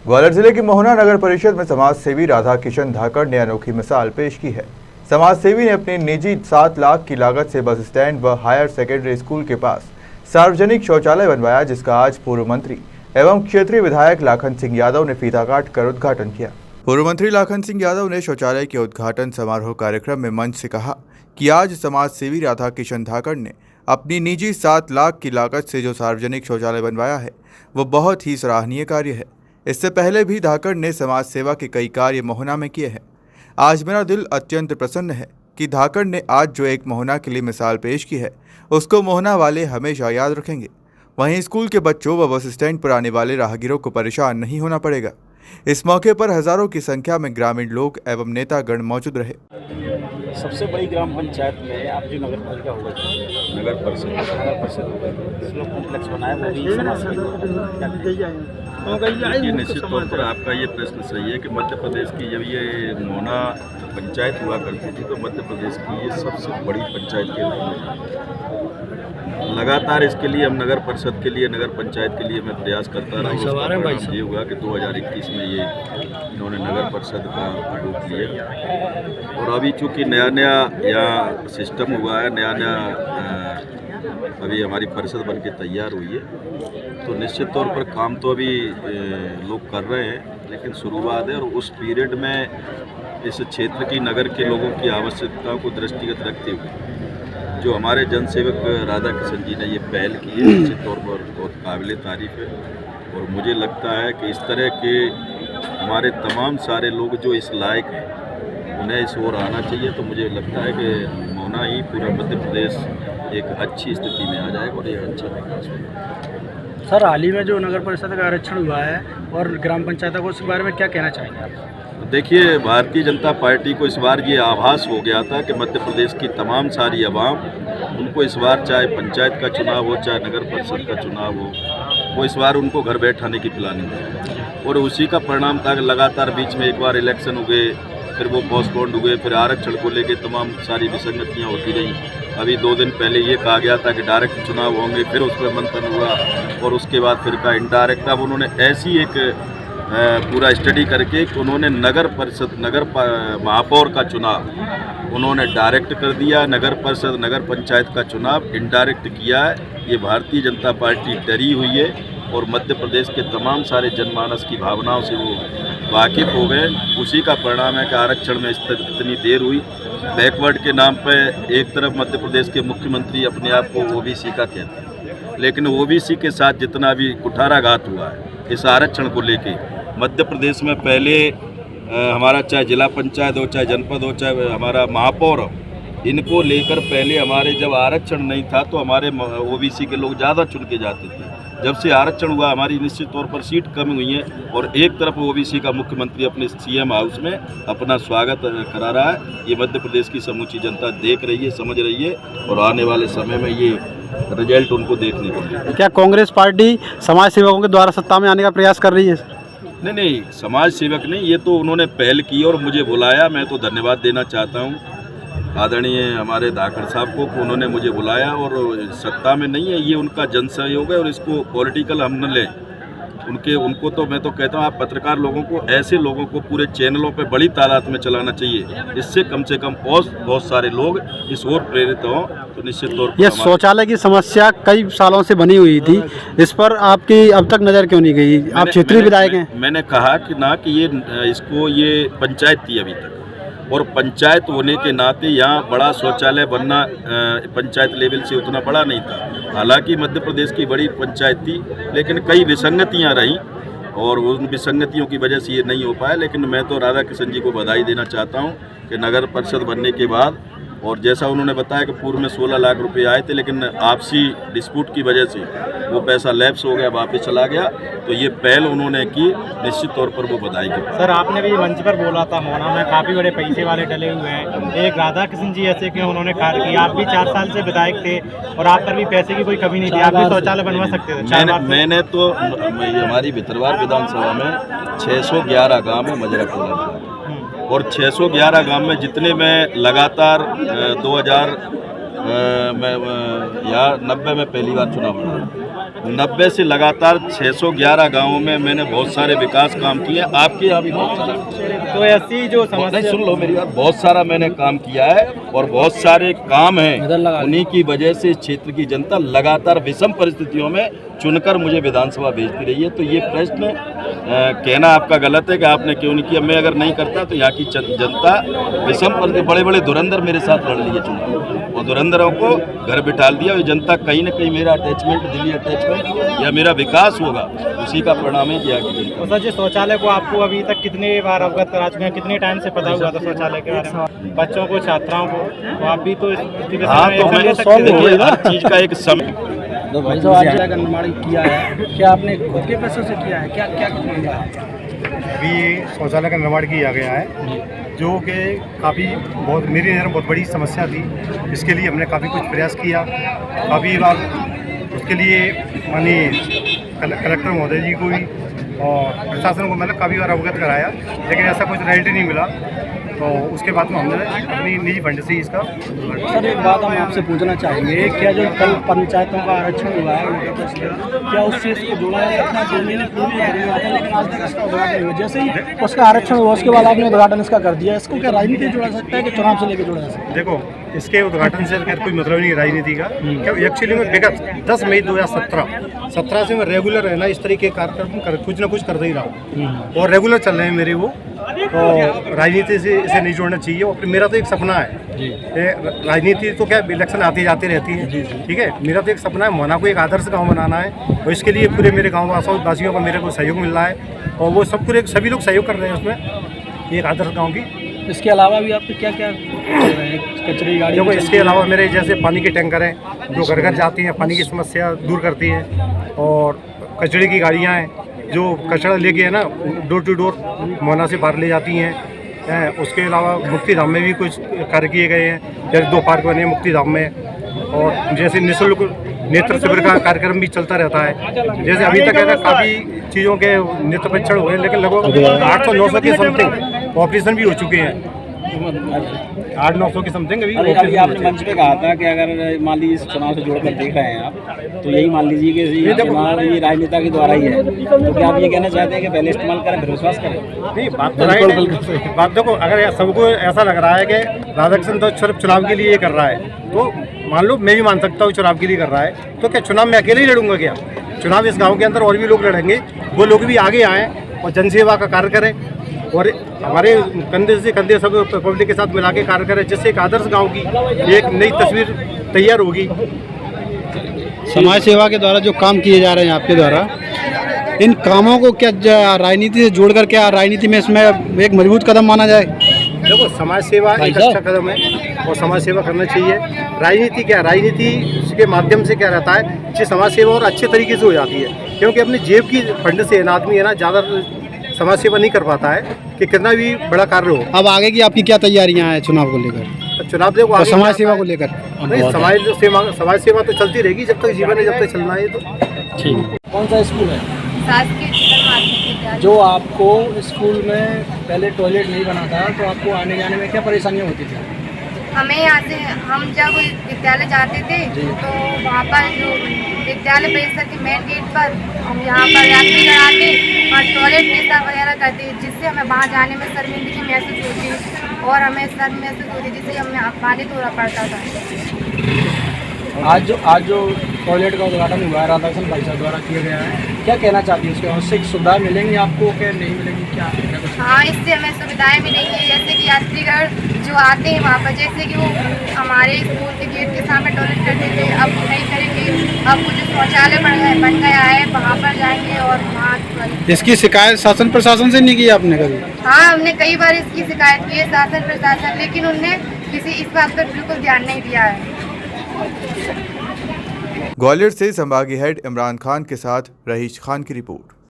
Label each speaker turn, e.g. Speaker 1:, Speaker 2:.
Speaker 1: ग्वालियर जिले की मोहना नगर परिषद में समाज सेवी राधा किशन धाकड़ ने अनोखी मिसाल पेश की है। समाज सेवी ने अपनी निजी 7 लाख की लागत से बस स्टैंड व हायर सेकेंडरी स्कूल के पास सार्वजनिक शौचालय बनवाया, जिसका आज पूर्व मंत्री एवं क्षेत्रीय विधायक लाखन सिंह यादव ने फीता काट कर उद्घाटन किया। पूर्व मंत्री लाखन सिंह यादव ने शौचालय के उद्घाटन समारोह कार्यक्रम में मंच से कहा कि आज समाज सेवी राधा किशन धाकड़ ने अपनी निजी 7 लाख की लागत से जो सार्वजनिक शौचालय बनवाया है वो बहुत ही सराहनीय कार्य है। इससे पहले भी धाकड़ ने समाज सेवा के कई कार्य मोहना में किए हैं। आज मेरा दिल अत्यंत प्रसन्न है कि धाकड़ ने आज जो एक मोहना के लिए मिसाल पेश की है उसको मोहना वाले हमेशा याद रखेंगे। वहीं स्कूल के बच्चों व बस स्टैंड पर आने वाले राहगीरों को परेशान नहीं होना पड़ेगा। इस मौके पर हजारों की संख्या में ग्रामीण लोग एवं नेतागण मौजूद रहे।
Speaker 2: सबसे बड़ी ग्राम पंचायत में आप जो नगर पालिका होगा, नगर परिषद कॉम्प्लेक्स बनाया, वो भी समाज
Speaker 3: ये निश्चित तौर पर आपका ये प्रश्न सही है कि मध्य प्रदेश की जब ये मोहना पंचायत हुआ करती थी तो मध्य प्रदेश की ये सबसे बड़ी पंचायत के रूप में लगातार इसके लिए हम नगर परिषद के लिए, नगर पंचायत के लिए मैं प्रयास करता रहा। ये हुआ कि 2021 में ये इन्होंने नगर परिषद का रूप लिया और अभी चूँकि नया यहाँ सिस्टम हुआ है, नया अभी हमारी परिषद बन के तैयार हुई है, तो निश्चित तौर पर काम तो अभी लोग कर रहे हैं, लेकिन शुरुआत है और उस पीरियड में इस क्षेत्र की, नगर के लोगों की आवश्यकताओं को दृष्टिगत रखते हुए जो हमारे जनसेवक राधा किशन जी ने ये पहल की है, निश्चित तौर पर बहुत काबिल तारीफ है। और मुझे लगता है कि इस तरह के हमारे तमाम सारे लोग जो इस लायक हैं उन्हें इस ओर आना चाहिए। तो मुझे लगता है कि मोहना ही पूरा मध्य प्रदेश एक अच्छी स्थिति में आ जाएगा और ये अच्छा विकास होगा।
Speaker 2: सर, हाल ही में जो नगर परिषद का आरक्षण हुआ है और ग्राम पंचायतों को, उस बारे में क्या कहना चाहेंगे आप?
Speaker 3: देखिए, भारतीय जनता पार्टी को इस बार ये आभास हो गया था कि मध्य प्रदेश की तमाम सारी आवाम, उनको इस बार चाहे पंचायत का चुनाव हो चाहे नगर परिषद का चुनाव हो, वो इस बार उनको घर बैठाने की प्लानिंग थी और उसी का परिणाम था कि लगातार बीच में एक बार इलेक्शन हो गए, फिर वो पोस्टपोन्ड हुए, फिर आरक्षण को लेके तमाम सारी विसंगतियाँ होती रहीं। अभी 2 दिन पहले ये कहा गया था कि डायरेक्ट चुनाव होंगे, फिर उस पर मंथन हुआ और उसके बाद फिर का इनडायरेक्ट। अब उन्होंने ऐसी एक पूरा स्टडी करके कि उन्होंने नगर परिषद, महापौर का चुनाव उन्होंने डायरेक्ट कर दिया, नगर परिषद, नगर पंचायत का चुनाव इनडायरेक्ट किया है। ये भारतीय जनता पार्टी डरी हुई है और मध्य प्रदेश के तमाम सारे जनमानस की भावनाओं से वो वाकिफ़ हो गए। उसी का परिणाम है कि आरक्षण में इतनी देर हुई। बैकवर्ड के नाम पर एक तरफ मध्य प्रदेश के मुख्यमंत्री अपने आप को ओबीसी का कहते हैं, लेकिन ओबीसी के साथ जितना भी कुठाराघात हुआ है इस आरक्षण को लेके मध्य प्रदेश में, पहले हमारा चाहे जिला पंचायत हो, चाहे जनपद हो, चाहे हमारा महापौर हो, इनको लेकर पहले हमारे जब आरक्षण नहीं था तो हमारे ओबीसी के लोग ज़्यादा चुन के जाते थे। जब से आरक्षण हुआ हमारी निश्चित तौर पर सीट कम हुई है और एक तरफ ओबीसी का मुख्यमंत्री अपने सीएम हाउस में अपना स्वागत करा रहा है। ये मध्य प्रदेश की समूची जनता देख रही है, समझ रही है और आने वाले समय में ये रिजल्ट उनको देखने को मिलेगा।
Speaker 2: क्या कांग्रेस पार्टी समाज सेवकों के द्वारा सत्ता में आने का प्रयास कर रही है?
Speaker 3: नहीं, समाज सेवक नहीं, ये तो उन्होंने पहल की और मुझे बुलाया। मैं तो धन्यवाद देना चाहता हूँ आदरणीय हमारे धाकड़ साहब को, उन्होंने मुझे बुलाया और सत्ता में नहीं है, ये उनका जन सहयोग है और इसको पॉलिटिकल हम न लें। उनको तो मैं तो कहता हूँ, आप पत्रकार लोगों को, ऐसे लोगों को पूरे चैनलों पे बड़ी तादाद में चलाना चाहिए, इससे कम से कम बहुत सारे लोग इस ओर प्रेरित हों। तो निश्चित तौर पर
Speaker 2: ये शौचालय की समस्या कई सालों से बनी हुई थी, इस पर आपकी अब तक नज़र क्यों नहीं गई? आप क्षेत्रीय विधायक हैं।
Speaker 3: मैंने कहा कि ये पंचायत थी अभी तक, और पंचायत होने के नाते यहाँ बड़ा शौचालय बनना पंचायत लेवल से उतना बड़ा नहीं था। हालांकि मध्य प्रदेश की बड़ी पंचायत थी, लेकिन कई विसंगतियाँ रहीं और उन विसंगतियों की वजह से ये नहीं हो पाया। लेकिन मैं तो राधा किशन जी को बधाई देना चाहता हूँ कि नगर परिषद बनने के बाद, और जैसा उन्होंने बताया कि पूर्व में 16 लाख रुपए आए थे, लेकिन आपसी डिस्प्यूट की वजह से वो पैसा लैप्स हो गया, वापस चला गया, तो ये पहल उन्होंने की, निश्चित तौर पर वो बधाई की।
Speaker 2: सर, आपने भी मंच पर बोला था मोहना में काफ़ी बड़े पैसे वाले डले हुए हैं, एक राधा किशन जी ऐसे क्यों उन्होंने कार्य किया? आप भी 4 साल से विधायक थे और आप पर भी पैसे की कोई कमी नहीं थी, आप भी शौचालय बनवा सकते थे।
Speaker 3: मैंने तो हमारी भितरवार विधानसभा में 611 गाँव में मजरा खोला और 611 गांव में जितने में लगातार 2090 में पहली बार चुनाव लड़ा 90 से लगातार 611 गांवों में मैंने बहुत सारे विकास काम किए। आपके यहाँ भी बहुत सारे,
Speaker 2: तो ऐसी जो
Speaker 3: नहीं,
Speaker 2: समस्या,
Speaker 3: सुन लो मेरी बात, बहुत सारा मैंने काम किया है और बहुत सारे काम हैं, उन्हीं की वजह से इस क्षेत्र की जनता लगातार विषम परिस्थितियों में चुनकर मुझे विधानसभा भेजती रही है। तो ये प्रश्न कहना आपका गलत है कि आपने क्यों नहीं किया। मैं अगर नहीं करता तो यहाँ की जनता विषम परिस्थिति, बड़े बड़े धुरंधर मेरे साथ लड़ लिए चुनाव और धुरंधरों को घर बिठा दिया। और जनता कहीं ना कहीं मेरा अटैचमेंट, दिल्ली अटैचमेंट या मेरा विकास होगा, उसी का परिणाम है कि यहाँ की जनता।
Speaker 2: तो सर जी शौचालय को आपको अभी तक कितने बार अवगत करा चुके हैं, कितने टाइम से पता हुआ था शौचालय के बारे में, बच्चों को, छात्राओं को? तो आप भी तो
Speaker 3: हाँ, तो मैं देखिए हर चीज़ का एक समय।
Speaker 4: तो भाई साहब आज का निर्माण किया है, क्या आपने खुद के पैसों से किया है, क्या क्या किया है?
Speaker 5: अभी शौचालय का निर्माण किया गया है, जो कि काफ़ी बहुत मेरी नज़र में बहुत बड़ी समस्या थी। इसके लिए हमने काफ़ी कुछ प्रयास किया, काफ़ी बार उसके लिए माननीय कलेक्टर महोदय जी को भी और प्रशासन को मतलब काफ़ी बार अवगत कराया, लेकिन ऐसा कुछ रिजल्ट नहीं मिला। तो उसके बाद में हमने अपनी निजी फंड से इसका।
Speaker 4: सर एक बात हम आपसे पूछना चाहेंगे, क्या जो कल पंचायतों का आरक्षण हुआ है, क्या उस चीज़ को जोड़ा है? अपना 2 महीने पूरी है, लेकिन आज तक इसका उद्घाटन नहीं हुआ। जैसे ही उसका आरक्षण हुआ उसके बाद आपने उद्घाटन इसका कर दिया, इसको क्या राजनीति जोड़ा सकता है कि चुनाव से लेकर जोड़ा जा सकता है?
Speaker 5: देखो, इसके उद्घाटन से कोई मतलब नहीं राजनीति का। क्या एक्चुअली में विगत 10 मई 2017 से मैं रेगुलर है ना इस तरीके के कार्यक्रम कुछ ना कुछ करते ही रहा हूँ और रेगुलर चल रहे हैं मेरे वो। तो राजनीति से इसे नहीं जोड़ना चाहिए। और मेरा तो एक सपना है, राजनीति तो क्या इलेक्शन आती जाती रहती है, ठीक है। मेरा तो एक सपना है मोना को एक आदर्श गांव बनाना है और इसके लिए पूरे मेरे गाँव वासियों का मेरे को सहयोग मिल रहा है और वो सब पूरे सभी लोग सहयोग कर रहे हैं उसमें, एक आदर्श गाँव की।
Speaker 4: इसके अलावा भी आपके क्या क्या चल रहे हैं? कचरे की गाड़ी?
Speaker 5: देखो, इसके अलावा मेरे जैसे पानी के टैंकर हैं जो घर घर जाती हैं, पानी की समस्या दूर करती हैं, और कचरे की गाड़ियाँ हैं जो कचरा लेके है ना डोर टू डोर मोना से बाहर ले जाती हैं। उसके अलावा मुक्ति धाम में भी कुछ कार्य किए गए हैं, जैसे 2 पार्क बने हैं मुक्ति धाम में, और जैसे निःशुल्क नेत्र शिविर का कार्यक्रम भी चलता रहता है। जैसे अभी तक है ना काफ़ी चीज़ों के नेत्र परीक्षण हुए, लेकिन लगभग 800-900 के समथिंग ऑपरेशन भी हो चुके हैं। 800-900 की समथिंग अभी।
Speaker 4: अभी आपने मंच पे कहा था कि अगर मान लीजिए इस चुनाव से जोड़कर देख रहे हैं आप, तो यही मान लीजिए कि ये चुनाव ये राजनेता के द्वारा ही है, तो क्या आप ये कहना चाहते हैं कि पहले इस्तेमाल करें फिर विश्वास करें?
Speaker 5: नहीं, बात तो है। बात देखो, अगर सबको ऐसा लग रहा है कि राधाकृष्ण तो सिर्फ चुनाव के लिए कर रहा है, तो मान लो मैं भी मान सकता हूँ चुनाव के लिए कर रहा है, तो क्या चुनाव मैं अकेले ही लड़ूंगा? क्या चुनाव इस गाँव के अंदर और भी लोग लड़ेंगे, वो लोग भी आगे आएँ और जनसेवा का कार्य करें और हमारे कंधे से कंधे सब पब्लिक के साथ मिला के कार्य करें, जिससे एक आदर्श गांव की एक नई तस्वीर तैयार होगी।
Speaker 6: समाज सेवा के द्वारा जो काम किए जा रहे हैं आपके द्वारा, इन कामों को क्या राजनीति से जोड़कर क्या राजनीति में इसमें एक मजबूत कदम माना जाए?
Speaker 5: देखो, समाज सेवा एक अच्छा कदम है और समाज सेवा करना चाहिए। राजनीति क्या, राजनीति के माध्यम से क्या रहता है कि समाज सेवा और अच्छे तरीके से हो जाती है, क्योंकि अपने जेब की फंड से ना आदमी है ना ज़्यादा समाज सेवा नहीं कर पाता है कि कितना भी बड़ा कार्य हो।
Speaker 6: अब आगे की आपकी क्या तैयारियां हैं चुनाव को लेकर?
Speaker 5: चुनाव देखो
Speaker 6: तो समाज सेवा को लेकर
Speaker 5: नहीं, समाज सेवा तो चलती रहेगी जब तक जीवन है, जब तक चलना है। तो
Speaker 6: ठीक।
Speaker 4: कौन सा स्कूल है जो आपको स्कूल में पहले टॉयलेट नहीं बना था, तो आपको आने जाने में क्या परेशानियाँ होती थी?
Speaker 7: हमें यहाँ से हम जब विद्यालय जाते थे तो वहाँ पर जो विद्यालय परिसर के मेन गेट पर हम यहाँ पर यात्री कराते और टॉयलेट नेता वगैरह करते, जिससे हमें वहाँ जाने में शर्मिंदगी महसूस होती और हमें शर्म महसूस होती, जिससे हमें अपमानित होना पड़ता था।
Speaker 4: आज जो टॉयलेट का उद्घाटन हुआ है राधाकृष्ण भाई साहब द्वारा किया गया है, क्या कहना चाहती है? उसके उससे सुविधाएं मिलेंगी आपको क्या नहीं मिलेंगी? क्या?
Speaker 7: हाँ, इससे हमें सुविधाएं मिलेंगी, जैसे कि यात्रीगण जो आते हैं वहाँ पर, जैसे कि वो हमारे स्कूल के गेट के सामने टॉयलेट करते थे, अब नहीं करेंगे। अब वो जो शौचालय बन गया है वहाँ पर जाएंगे और वहाँ।
Speaker 6: इसकी शिकायत शासन प्रशासन से नहीं की आपने कभी?
Speaker 7: हाँ, हमने कई बार इसकी शिकायत की है शासन प्रशासन, लेकिन उनने इस बात पर बिल्कुल ध्यान नहीं दिया है।
Speaker 1: ग्वालियर से संभागीय हेड इमरान खान के साथ रहीश खान की रिपोर्ट।